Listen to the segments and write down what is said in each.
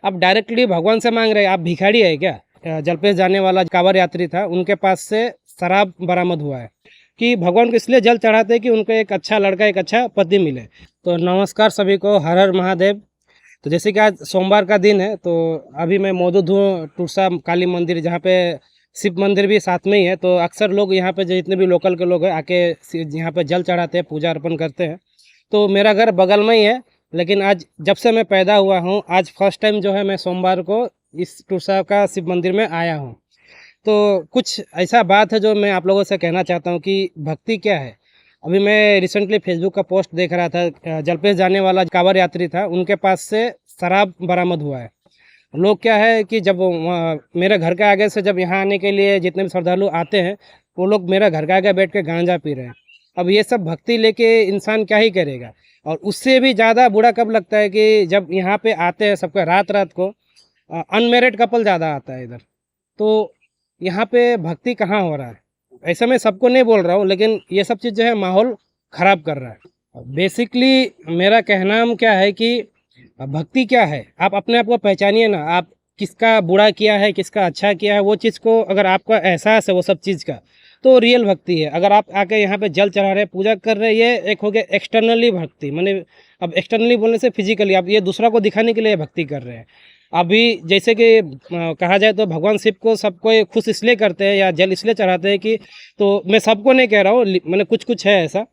आप डायरेक्टली भगवान से मांग रहे हैं। आप भिखारी है क्या? जलपेश जाने वाला कांवड़ यात्री था, उनके पास से शराब बरामद हुआ है कि भगवान को इसलिए जल चढ़ाते हैं कि उनको एक अच्छा लड़का, एक अच्छा पति मिले। तो नमस्कार सभी को, हर हर महादेव। तो जैसे कि आज सोमवार का दिन है, तो अभी मैं मौजूद हूँ टूरसा काली मंदिर, जहाँ पे शिव मंदिर भी साथ में ही है। तो अक्सर लोग यहाँ पे, जितने भी लोकल के लोग हैं, आके यहाँ पे जल चढ़ाते हैं, पूजा अर्पण करते हैं। तो मेरा घर बगल में ही है, लेकिन आज जब से मैं पैदा हुआ हूँ, आज फर्स्ट टाइम जो है मैं सोमवार को इस टूरसा का शिव मंदिर में आया हूँ। तो कुछ ऐसा बात है जो मैं आप लोगों से कहना चाहता हूँ कि भक्ति क्या है। अभी मैं रिसेंटली फेसबुक का पोस्ट देख रहा था, जलपेश जाने वाला कांवड़ यात्री था, उनके पास से शराब बरामद हुआ है। लोग क्या है कि जब मेरे घर के आगे से जब यहाँ आने के लिए जितने भी श्रद्धालु आते हैं, वो लोग मेरा घर के आगे बैठ के गांजा पी रहे हैं। अब ये सब भक्ति लेके इंसान क्या ही करेगा। और उससे भी ज़्यादा बुरा कब लगता है कि जब यहाँ पे आते हैं सबको, रात रात को अनमेरिड कपल ज़्यादा आता है इधर। तो यहाँ पे भक्ति कहाँ हो रहा है? ऐसा मैं सबको नहीं बोल रहा हूँ, लेकिन ये सब चीज़ जो है माहौल ख़राब कर रहा है। बेसिकली मेरा कहना क्या है कि भक्ति क्या है, आप अपने आप को पहचानिए ना। आप किसका बुरा किया है, किसका अच्छा किया है, वो चीज़ को अगर आपका एहसास है वो सब चीज़ का, तो रियल भक्ति है। अगर आप आके यहाँ पे जल चढ़ा रहे हैं, पूजा कर रहे हैं, ये एक हो गया एक्सटर्नली भक्ति। मैंने अब एक्सटर्नली बोलने से फिजिकली आप ये दूसरा को दिखाने के लिए भक्ति कर रहे हैं। अभी जैसे कि कहा जाए तो भगवान शिव को सबको खुश इसलिए करते हैं या जल इसलिए चढ़ाते हैं कि, तो मैं सबको नहीं कह रहा हूँ, मैंने कुछ है ऐसा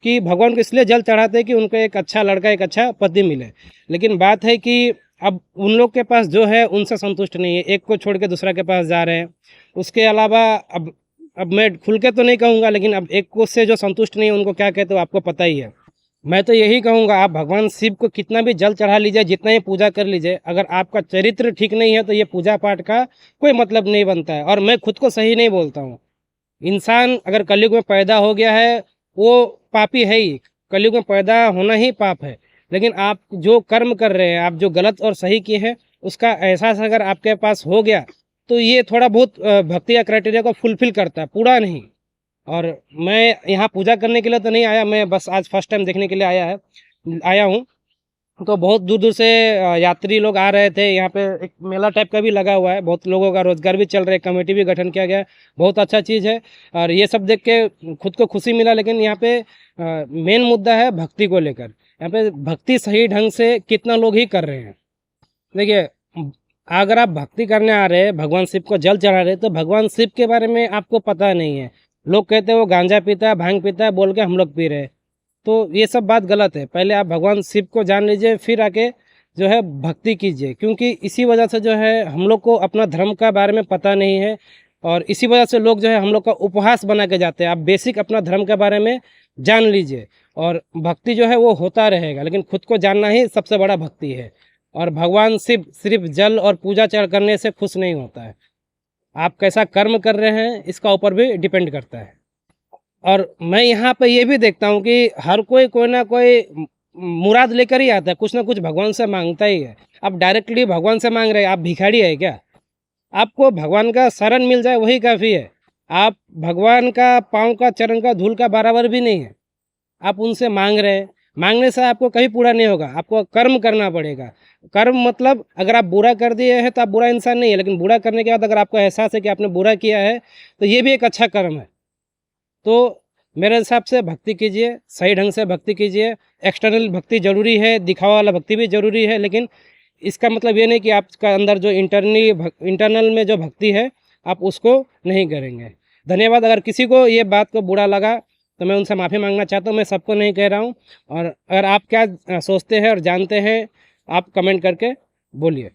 कि भगवान को इसलिए जल चढ़ाते हैं कि उनको एक अच्छा लड़का, एक अच्छा पति मिले। लेकिन बात है कि अब उन लोग के पास जो है उनसे संतुष्ट नहीं है, एक को छोड़ के दूसरा के पास जा रहे हैं। उसके अलावा अब मैं खुल के तो नहीं कहूँगा, लेकिन अब एक को से जो संतुष्ट नहीं है उनको क्या कहते हो आपको पता ही है। मैं तो यही कहूँगा, आप भगवान शिव को कितना भी जल चढ़ा लीजिए, जितना ही पूजा कर लीजिए, अगर आपका चरित्र ठीक नहीं है तो ये पूजा पाठ का कोई मतलब नहीं बनता है। और मैं खुद को सही नहीं बोलता हूँ। इंसान अगर कलयुग में पैदा हो गया है, वो पापी है ही। कलयुग में पैदा होना ही पाप है। लेकिन आप जो कर्म कर रहे हैं, आप जो गलत और सही किए हैं, उसका एहसास अगर आपके पास हो गया, तो ये थोड़ा बहुत भक्ति या क्राइटेरिया को फुलफिल करता है, पूरा नहीं। और मैं यहाँ पूजा करने के लिए तो नहीं आया, मैं बस आज फर्स्ट टाइम देखने के लिए आया हूँ। तो बहुत दूर दूर से यात्री लोग आ रहे थे। यहाँ पे एक मेला टाइप का भी लगा हुआ है, बहुत लोगों का रोजगार भी चल रहा है, कमेटी भी गठन किया गया है, बहुत अच्छा चीज़ है। और ये सब देख के खुद को खुशी मिला। लेकिन यहाँ पे मेन मुद्दा है भक्ति को लेकर। यहाँ पे भक्ति सही ढंग से कितना लोग ही कर रहे हैं। देखिए, अगर आप भक्ति करने आ रहे हैं, भगवान शिव को जल चढ़ा रहे हैं, तो भगवान शिव के बारे में आपको पता नहीं है। लोग कहते हैं वो गांजा पीता है, भांग पीता है, बोल के हम लोग पी रहे हैं। तो ये सब बात गलत है। पहले आप भगवान शिव को जान लीजिए, फिर आके जो है भक्ति कीजिए। क्योंकि इसी वजह से जो है हम लोग को अपना धर्म का बारे में पता नहीं है, और इसी वजह से लोग जो है हम लोग का उपहास बना के जाते हैं। आप बेसिक अपना धर्म के बारे में जान लीजिए, और भक्ति जो है वो होता रहेगा। लेकिन खुद को जानना ही सबसे बड़ा भक्ति है। और भगवान शिव सिर्फ जल और पूजा चढ़ करने से खुश नहीं होता है। आप कैसा कर्म कर रहे हैं इसका ऊपर भी डिपेंड करता है। और मैं यहाँ पे ये भी देखता हूँ कि हर कोई ना कोई मुराद लेकर ही आता है, कुछ ना कुछ भगवान से मांगता ही है। आप डायरेक्टली भगवान से मांग रहे हैं, आप भिखारी है क्या? आपको भगवान का शरण मिल जाए वही काफ़ी है। आप भगवान का पाँव का, चरण का धूल का बराबर भी नहीं है, आप उनसे मांग रहे हैं। मांगने से आपको कहीं पूरा नहीं होगा, आपको कर्म करना पड़ेगा। कर्म मतलब अगर आप बुरा कर दिए हैं तो आप बुरा इंसान नहीं है, लेकिन बुरा करने के बाद अगर आपको एहसास है कि आपने बुरा किया है, तो ये भी एक अच्छा कर्म है। तो मेरे हिसाब से भक्ति कीजिए, सही ढंग से भक्ति कीजिए। एक्सटर्नल भक्ति ज़रूरी है, दिखावा वाला भक्ति भी ज़रूरी है, लेकिन इसका मतलब ये नहीं कि आपका अंदर जो इंटरनल में जो भक्ति है आप उसको नहीं करेंगे। धन्यवाद। अगर किसी को ये बात को बुरा लगा तो मैं उनसे माफ़ी मांगना चाहता हूँ। मैं सबको नहीं कह रहा हूँ। और अगर आप क्या सोचते हैं और जानते हैं, आप कमेंट करके बोलिए।